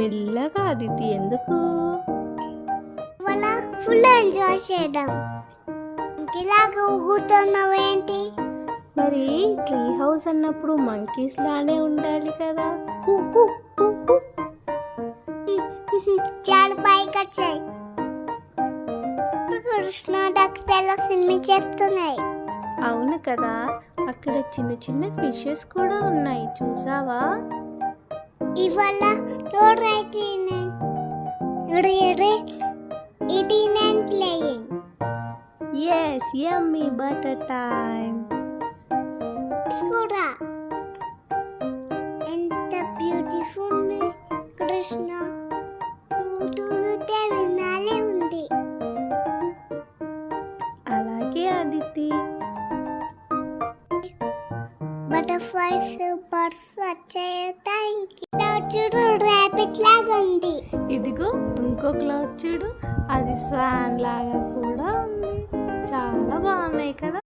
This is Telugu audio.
మెల్లగా అదితి. ఎందుకు? వాళ్ళ ఫుల్ ఎంజాయ్ చేయడం. ఇలాగ ఊగుతున్నావేంటి? మరి ట్రీ హౌస్ అన్నప్పుడు మంకీస్ లానే ఉండాలి కదా. హు, హు, హు, హు. చాలా పైకి వచ్చాయి. కృష్ణ డాక్టర్లో సినిమా చేస్తున్నాయి. అవును కదా, అక్కడ చిన్న చిన్న ఫిషెస్ కూడా ఉన్నాయి, చూసావా? ఇవాళ road playing. Yes, yummy butter time. కూడా ఎంత బ్యూటిఫుల్ కృష్ణ కూతురుతే వినాలే ఉంది. అలాగే అదితి. బటర్ఫ్లైస్ బర్డ్స్ వచ్చాయి. చూడు ర్యాబిట్ లాగా ఉంది. ఇదిగో ఇంకో క్లౌడ్ చూడు, అది స్వాన్ లాగా కూడా ఉంది. చాలా బాగున్నాయి కదా.